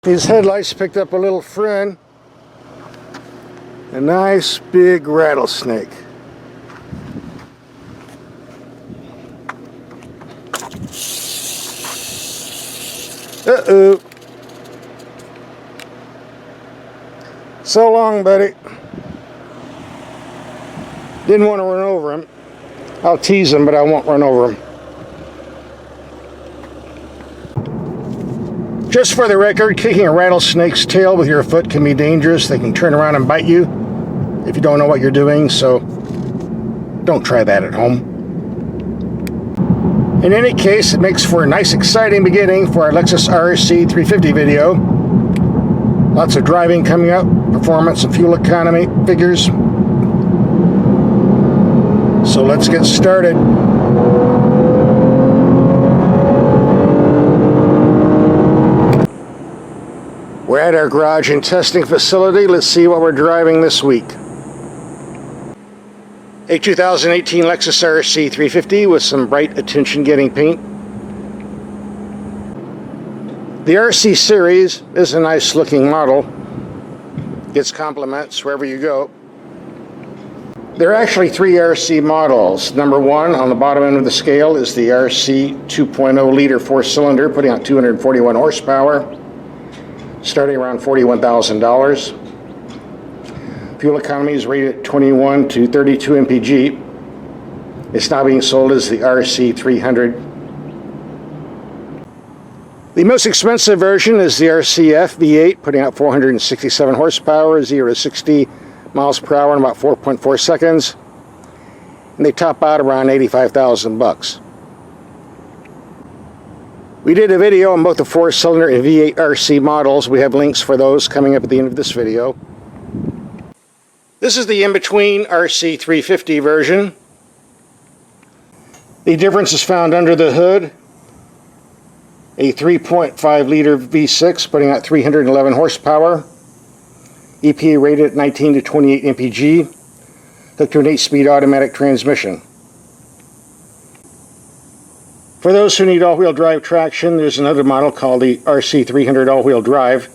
These headlights picked up a little friend, a nice big rattlesnake. Uh-oh. So long, buddy. Didn't want to run over him. I'll tease him, but I won't run over him. Just for the record, kicking a rattlesnake's tail with your foot can be dangerous. They can turn around and bite you if you don't know what you're doing, so don't try that at home. In any case, it makes for a nice, exciting beginning for our Lexus RC-350 video. Lots of driving coming up, performance and fuel economy figures. So let's get started. We're at our garage and testing facility. Let's see what we're driving this week. A 2018 Lexus RC-350 with some bright attention-getting paint. The RC series is a nice-looking model. Gets compliments wherever you go. There are actually three RC models. Number one on the bottom end of the scale is the RC 2.0 liter four-cylinder, putting out 241 horsepower. Starting around $41,000. Fuel economy is rated at 21 to 32 mpg. It's now being sold as the RC-300. The most expensive version is the RCF V8, putting out 467 horsepower, 0 to 60 miles per hour in about 4.4 seconds. And they top out around $85,000. We did a video on both the four-cylinder and V8 RC models. We have links for those coming up at the end of this video. This is the in-between RC-350 version. The difference is found under the hood. A 3.5 liter V6 putting out 311 horsepower. EPA rated at 19 to 28 mpg. Hooked to an 8-speed automatic transmission. For those who need all-wheel drive traction, there's another model called the RC-300 all-wheel drive.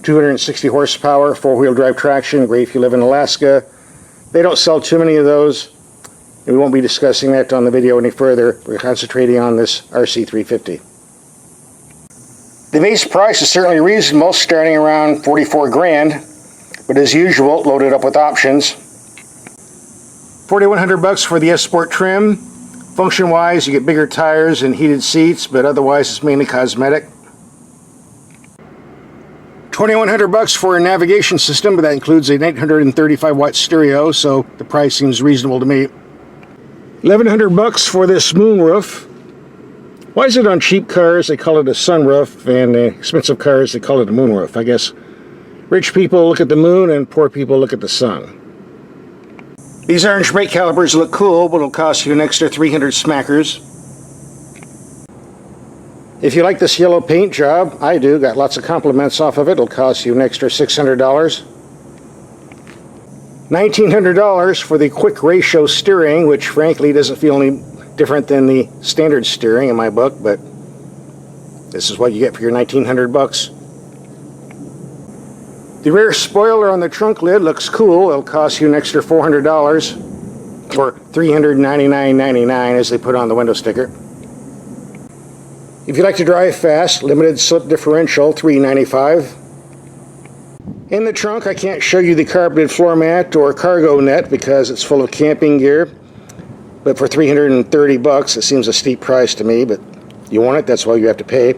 260 horsepower, 4-wheel drive traction, great if you live in Alaska. They don't sell too many of those, and we won't be discussing that on the video any further. We're concentrating on this RC-350. The base price is certainly reasonable, starting around 44 grand, but as usual, loaded up with options. 4,100 bucks for the S Sport trim. Function-wise, you get bigger tires and heated seats, but otherwise it's mainly cosmetic. 2,100 bucks for a navigation system, but that includes an 835 watt stereo, so the price seems reasonable to me. 1,100 bucks for this moonroof. Why is it on cheap cars they call it a sunroof, and expensive cars they call it a moonroof? I guess rich people look at the moon and poor people look at the sun. These orange brake calipers look cool, but it'll cost you an extra 300 smackers. If you like this yellow paint job, I do, got lots of compliments off of it, it'll cost you an extra $600. $1,900 for the quick ratio steering, which frankly doesn't feel any different than the standard steering in my book, but this is what you get for your 1,900 bucks. The rear spoiler on the trunk lid looks cool. It'll cost you an extra $400 or $399.99 as they put on the window sticker. If you like to drive fast, limited slip differential, $395. In the trunk, I can't show you the carpeted floor mat or cargo net because it's full of camping gear. But for 330 bucks, it seems a steep price to me, but you want it, that's what you have to pay.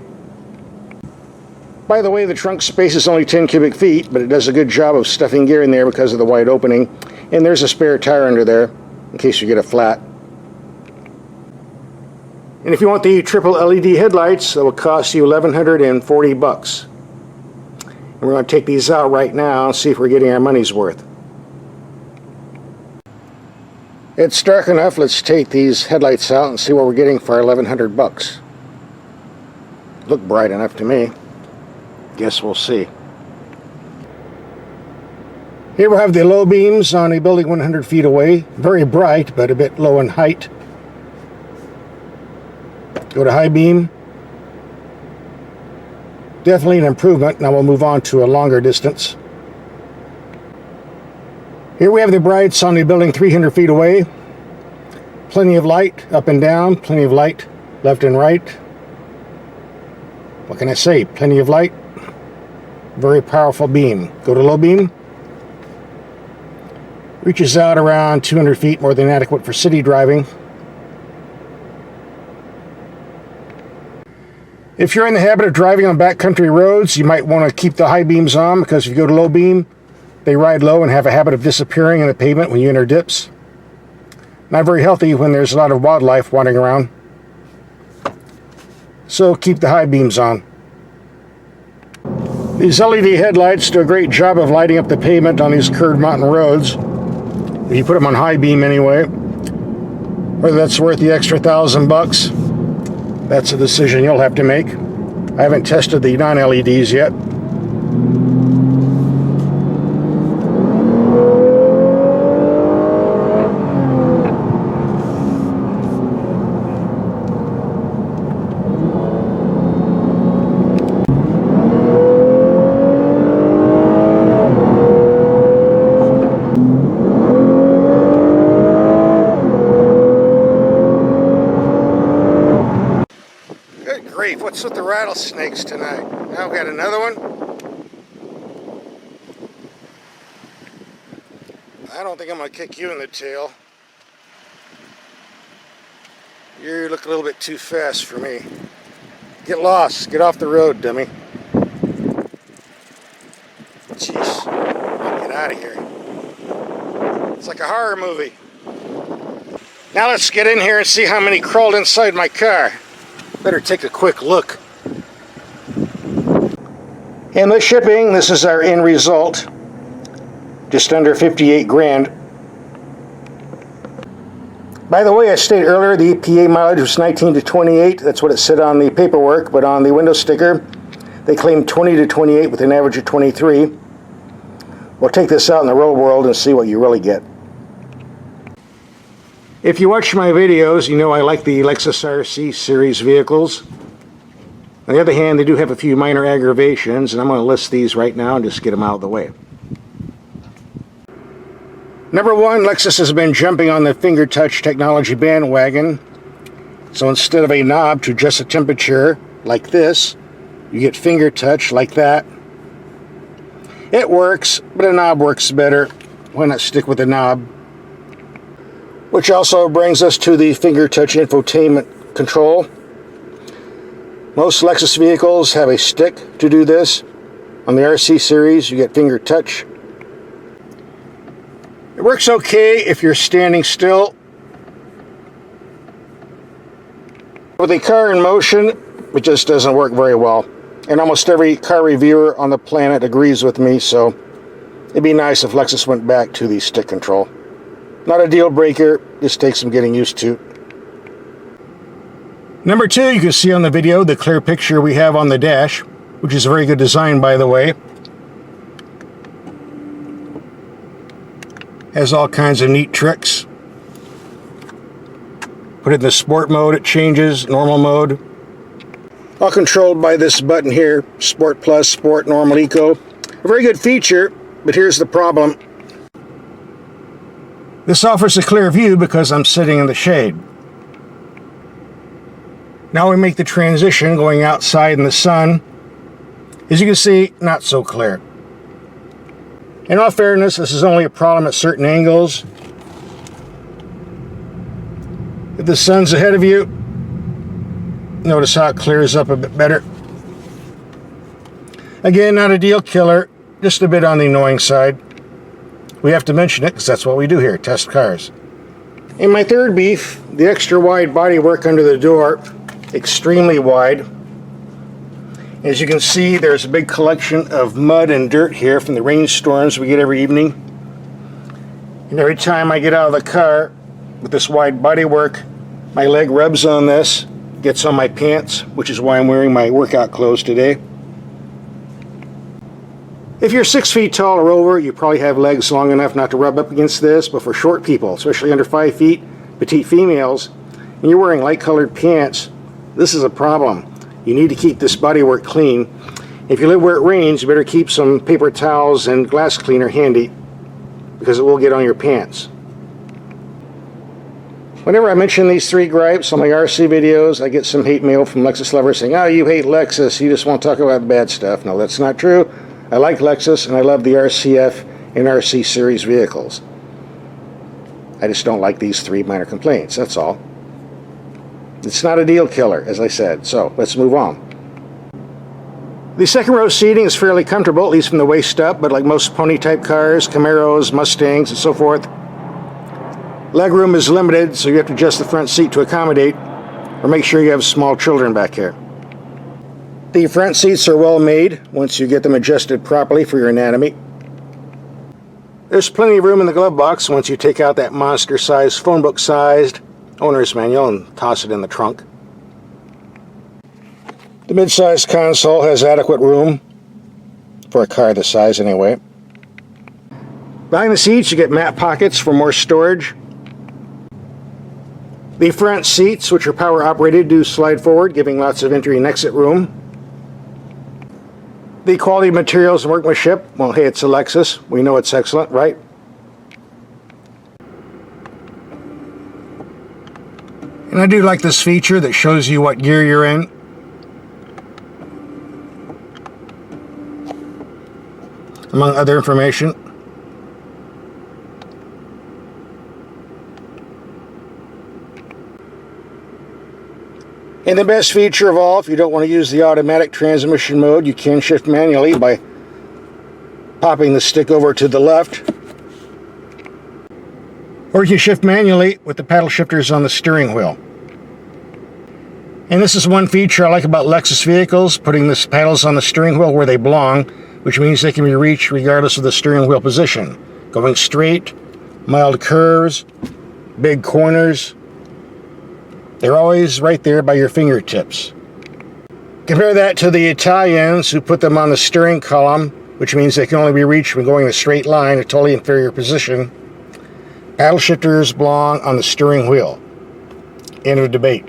By the way, the trunk space is only 10 cubic feet, but it does a good job of stuffing gear in there because of the wide opening. And there's a spare tire under there, in case you get a flat. And if you want the triple LED headlights, that will cost you 1,140 bucks. And we're going to take these out right now and see if we're getting our money's worth. It's dark enough, let's take these headlights out and see what we're getting for our 1,100 bucks. Look bright enough to me. Guess we'll see. Here we have the low beams on a building 100 feet away. Very bright, but a bit low in height. Go to high beam. Definitely an improvement. Now we'll move on to a longer distance. Here we have the brights on the building 300 feet away. Plenty of light up and down, plenty of light left and right. What can I say? Plenty of light. Very powerful beam. Go to low beam. Reaches out around 200 feet, more than adequate for city driving. If you're in the habit of driving on backcountry roads, you might want to keep the high beams on, because if you go to low beam, they ride low and have a habit of disappearing in the pavement when you enter dips. Not very healthy when there's a lot of wildlife wandering around. So keep the high beams on. These LED headlights do a great job of lighting up the pavement on these curved mountain roads. If you put them on high beam anyway. Whether that's worth the extra $1,000, that's a decision you'll have to make. I haven't tested the non-LEDs yet. What's with the rattlesnakes tonight? Now we've got another one. I don't think I'm going to kick you in the tail. You look a little bit too fast for me. Get lost. Get off the road, dummy. Jeez. Get out of here. It's like a horror movie. Now let's get in here and see how many crawled inside my car. Better take a quick look. In the shipping, this is our end result. Just under 58 grand. By the way, I stated earlier the EPA mileage was 19 to 28. That's what it said on the paperwork, but on the window sticker, they claim 20 to 28 with an average of 23. We'll take this out in the real world and see what you really get. If you watch my videos, you know I like the Lexus RC series vehicles. On the other hand, they do have a few minor aggravations, and I'm going to list these right now and just get them out of the way. Number one, Lexus has been jumping on the finger touch technology bandwagon. So instead of a knob to adjust the temperature like this, you get finger touch like that. It works, but a knob works better. Why not stick with a knob? Which also brings us to the finger touch infotainment control. Most Lexus vehicles have a stick to do this. On the RC series, you get finger touch. It works okay if you're standing still. With a car in motion, it just doesn't work very well. And almost every car reviewer on the planet agrees with me, so it'd be nice if Lexus went back to the stick control. Not a deal breaker, just takes some getting used to. Number two, you can see on the video the clear picture we have on the dash, which is a very good design, by the way. Has all kinds of neat tricks. Put it in the sport mode, it changes, normal mode. All controlled by this button here, Sport Plus, Sport, Normal, Eco. A very good feature, but here's the problem. This offers a clear view because I'm sitting in the shade. Now we make the transition going outside in the sun. As you can see, not so clear. In all fairness, this is only a problem at certain angles. If the sun's ahead of you, notice how it clears up a bit better. Again, not a deal killer, just a bit on the annoying side. We have to mention it because that's what we do here, test cars. In my third beef, the extra wide bodywork under the door, extremely wide. As you can see, there's a big collection of mud and dirt here from the rainstorms we get every evening. And every time I get out of the car with this wide bodywork, my leg rubs on this, gets on my pants, which is why I'm wearing my workout clothes today. If you're 6 feet tall or over, you probably have legs long enough not to rub up against this, but for short people, especially under 5 feet, petite females, and you're wearing light colored pants, this is a problem. You need to keep this bodywork clean. If you live where it rains, you better keep some paper towels and glass cleaner handy, because it will get on your pants. Whenever I mention these 3 gripes on my RC videos, I get some hate mail from Lexus lovers saying, "Oh, you hate Lexus, you just want to talk about the bad stuff." No, that's not true. I like Lexus, and I love the RCF and RC series vehicles. I just don't like these 3 minor complaints, that's all. It's not a deal killer, as I said, so let's move on. The second row seating is fairly comfortable, at least from the waist up, but like most pony-type cars, Camaros, Mustangs, and so forth, legroom is limited, so you have to adjust the front seat to accommodate, or make sure you have small children back here. The front seats are well made once you get them adjusted properly for your anatomy. There's plenty of room in the glove box once you take out that monster-sized, phone book-sized owner's manual and toss it in the trunk. The mid-sized console has adequate room for a car this size anyway. Behind the seats you get map pockets for more storage. The front seats, which are power operated, do slide forward, giving lots of entry and exit room. The quality of materials and workmanship, well, hey, it's a Lexus. We know it's excellent, right? And I do like this feature that shows you what gear you're in. Among other information. And the best feature of all, if you don't want to use the automatic transmission mode, you can shift manually by popping the stick over to the left. Or you can shift manually with the paddle shifters on the steering wheel. And this is one feature I like about Lexus vehicles, putting the paddles on the steering wheel where they belong, which means they can be reached regardless of the steering wheel position. Going straight, mild curves, big corners. They're always right there by your fingertips. Compare that to the Italians who put them on the steering column, which means they can only be reached when going in a straight line, a totally inferior position. Paddle shifters belong on the steering wheel. End of debate.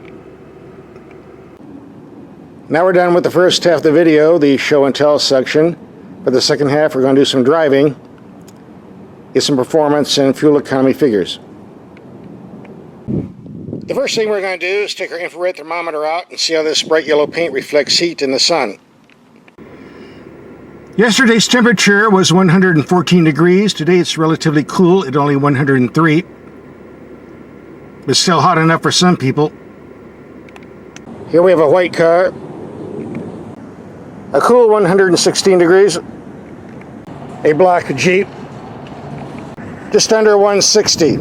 Now we're done with the first half of the video, the show and tell section. For the second half, we're going to do some driving, get some performance and fuel economy figures. The first thing we're going to do is take our infrared thermometer out and see how this bright yellow paint reflects heat in the sun. Yesterday's temperature was 114 degrees. Today it's relatively cool at only 103. But still hot enough for some people. Here we have a white car. A cool 116 degrees. A black Jeep. Just under 160.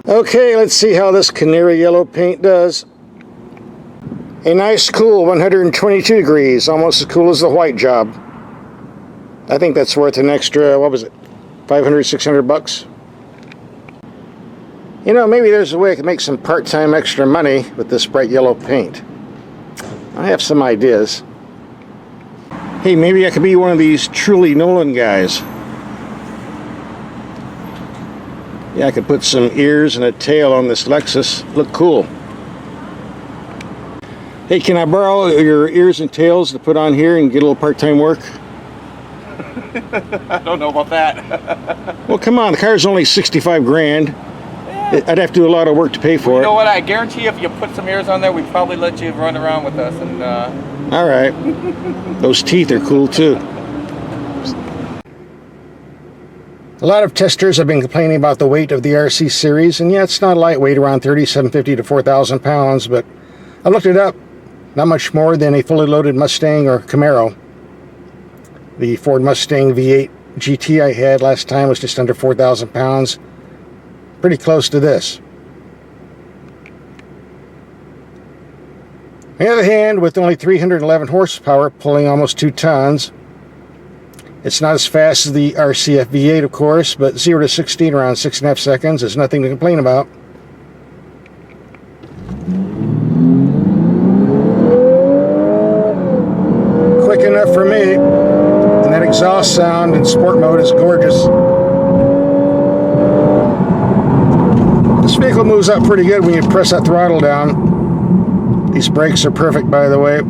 Okay, let's see how this canary yellow paint does. A nice cool 122 degrees, almost as cool as the white job. I think that's worth an extra, what was it, 500, 600 bucks? You know, maybe there's a way I could make some part-time extra money with this bright yellow paint. I have some ideas. Hey, maybe I could be one of these truly Nolan guys. Yeah, I could put some ears and a tail on this Lexus. Look cool. Hey, can I borrow your ears and tails to put on here and get a little part-time work? I don't know about that. Well, come on, the car's only 65 grand. Yeah. I'd have to do a lot of work to pay for it. You know what, I guarantee you if you put some ears on there, we'd probably let you run around with us. And all right. Those teeth are cool too. A lot of testers have been complaining about the weight of the RC series, and yeah, it's not lightweight, around 3,750 to 4,000 pounds, but I looked it up. Not much more than a fully loaded Mustang or Camaro. The Ford Mustang V8 GT I had last time was just under 4,000 pounds. Pretty close to this. On the other hand, with only 311 horsepower, pulling almost 2 tons, it's not as fast as the RCF V8, of course, but 0 to 60 in around 6.5 seconds is nothing to complain about. Quick enough for me, and that exhaust sound in sport mode is gorgeous. This vehicle moves up pretty good when you press that throttle down. These brakes are perfect, by the way.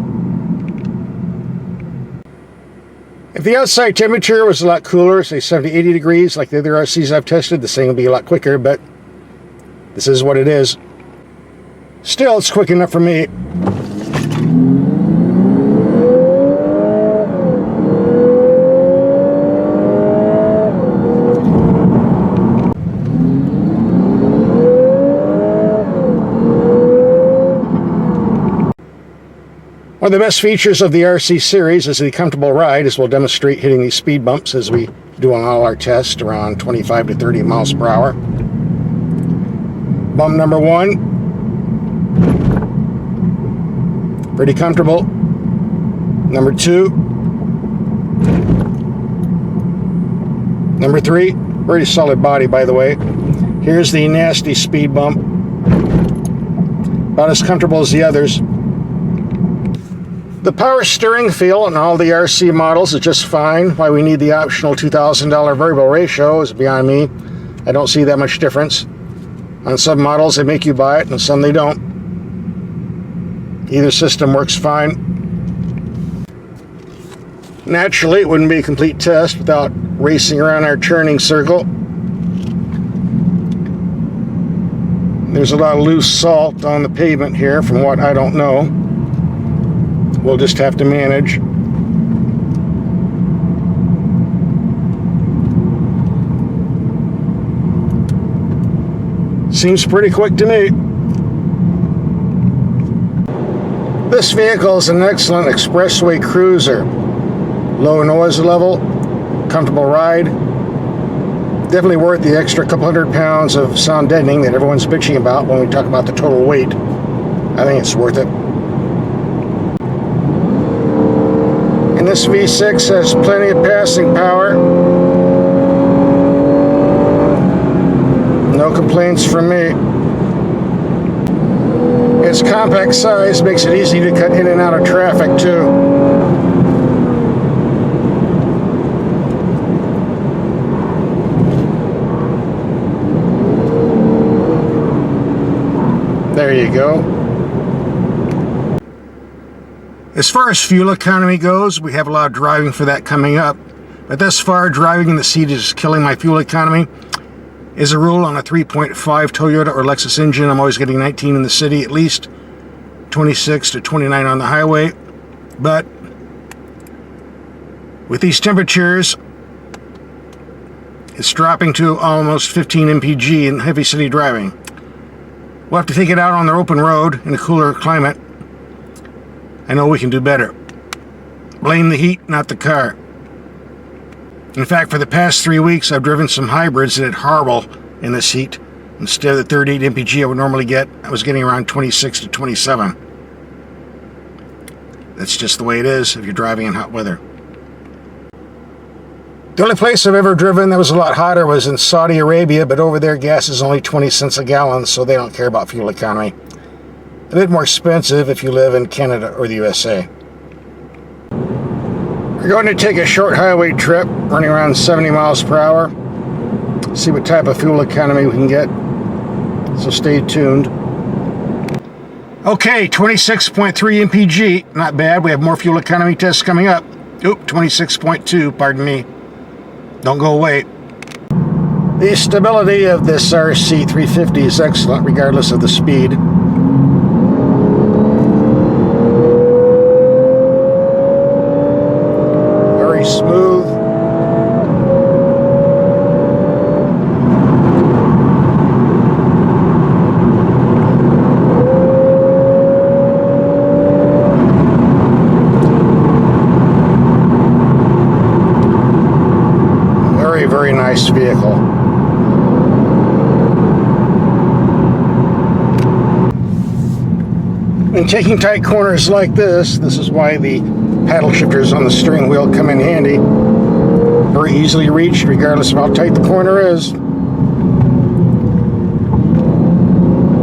If the outside temperature was a lot cooler, say 70, 80 degrees, like the other RCs I've tested, this thing would be a lot quicker, but this is what it is. Still, it's quick enough for me. One of the best features of the RC series is the comfortable ride, as we'll demonstrate hitting these speed bumps as we do on all our tests around 25 to 30 miles per hour. Bump number 1, pretty comfortable. Number 2, number 3, very solid body, by the way. Here's the nasty speed bump, about as comfortable as the others. The power steering feel on all the RC models is just fine. Why we need the optional $2,000 variable ratio is beyond me. I don't see that much difference. On some models they make you buy it, and some they don't. Either system works fine. Naturally, it wouldn't be a complete test without racing around our turning circle. There's a lot of loose salt on the pavement here, from what I don't know. We'll just have to manage. Seems pretty quick to me. This vehicle is an excellent expressway cruiser. Low noise level, comfortable ride. Definitely worth the extra couple hundred pounds of sound deadening that everyone's bitching about when we talk about the total weight. I think it's worth it. And this V6 has plenty of passing power. No complaints from me. Its compact size makes it easy to cut in and out of traffic too. There you go. As far as fuel economy goes, we have a lot of driving for that coming up. But thus far, driving in the seat is killing my fuel economy. As a rule, on a 3.5 Toyota or Lexus engine, I'm always getting 19 in the city at least, 26 to 29 on the highway. But with these temperatures, it's dropping to almost 15 mpg in heavy city driving. We'll have to take it out on the open road in a cooler climate. I know we can do better. Blame the heat, not the car. In fact, for the past 3 weeks, I've driven some hybrids that had horrible in this heat. Instead of the 38 mpg I would normally get, I was getting around 26 to 27. That's just the way it is if you're driving in hot weather. The only place I've ever driven that was a lot hotter was in Saudi Arabia, but over there gas is only 20 cents a gallon, so they don't care about fuel economy. A bit more expensive if you live in Canada or the USA. We're going to take a short highway trip, running around 70 miles per hour. See what type of fuel economy we can get. So stay tuned. Okay, 26.3 mpg. Not bad. We have more fuel economy tests coming up. Oop, 26.2, pardon me. Don't go away. The stability of this RC-350 is excellent, regardless of the speed. Very smooth. Very nice vehicle. In taking tight corners like this is why the paddle shifters on the steering wheel come in handy. Very easily reached regardless of how tight the corner is.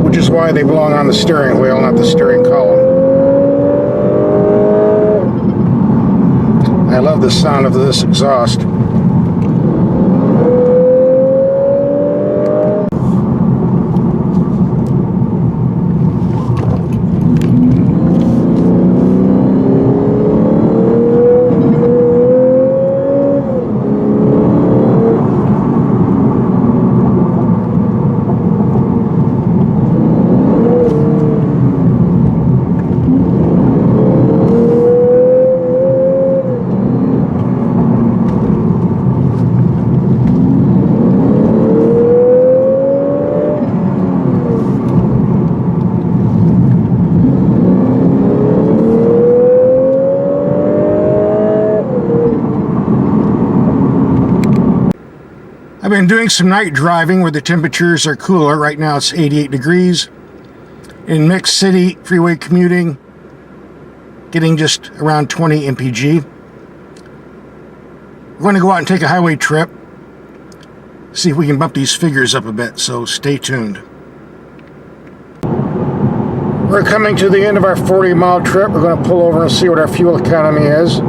Which is why they belong on the steering wheel, not the steering column. I love the sound of this exhaust. been doing some night driving where the temperatures are cooler. Right now it's 88 degrees. In mixed city freeway commuting, getting just around 20 mpg. We're going to go out and take a highway trip, see if we can bump these figures up a bit, so stay tuned. We're coming to the end of our 40-mile trip. We're going to pull over and see what our fuel economy is.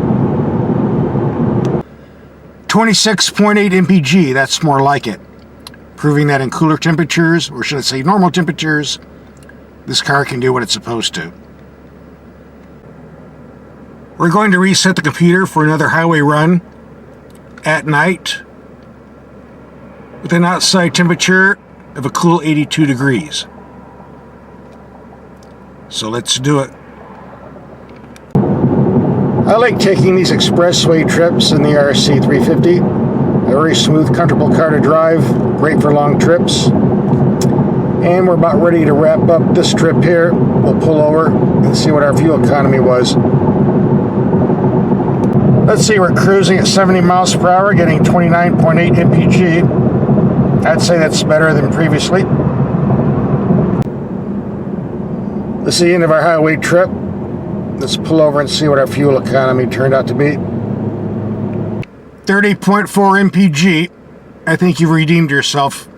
26.8 mpg, that's more like it. Proving that in cooler temperatures, or should I say normal temperatures, this car can do what it's supposed to. We're going to reset the computer for another highway run at night with an outside temperature of a cool 82 degrees. So let's do it. I like taking these expressway trips in the RC-350. A very smooth, comfortable car to drive, great for long trips. And we're about ready to wrap up this trip here. We'll pull over and see what our fuel economy was. Let's see, we're cruising at 70 miles per hour, getting 29.8 mpg. I'd say that's better than previously. This is the end of our highway trip. Let's pull over and see what our fuel economy turned out to be. 30.4 mpg. I think you've redeemed yourself.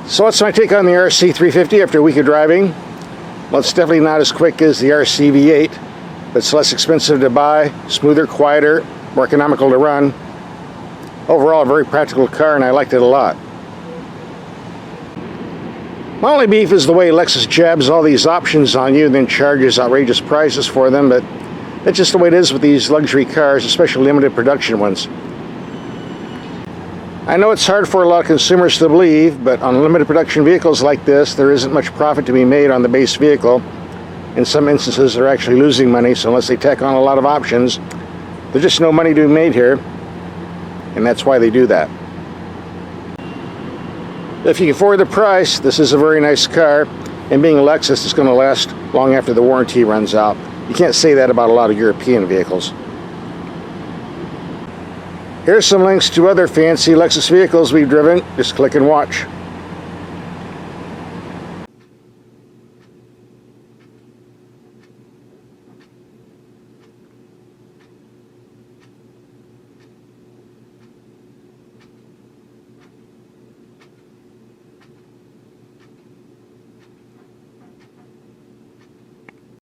So what's my take on the RC-350 after a week of driving? Well, it's definitely not as quick as the RC-V8. But it's less expensive to buy, smoother, quieter, more economical to run. Overall, a very practical car, and I liked it a lot. My only beef is the way Lexus jabs all these options on you and then charges outrageous prices for them, but that's just the way it is with these luxury cars, especially limited production ones. I know it's hard for a lot of consumers to believe, but on limited production vehicles like this, there isn't much profit to be made on the base vehicle. In some instances, they're actually losing money, so unless they tack on a lot of options, there's just no money to be made here, and that's why they do that. If you can afford the price, this is a very nice car, and being a Lexus, it's going to last long after the warranty runs out. You can't say that about a lot of European vehicles. Here's some links to other fancy Lexus vehicles we've driven. Just click and watch.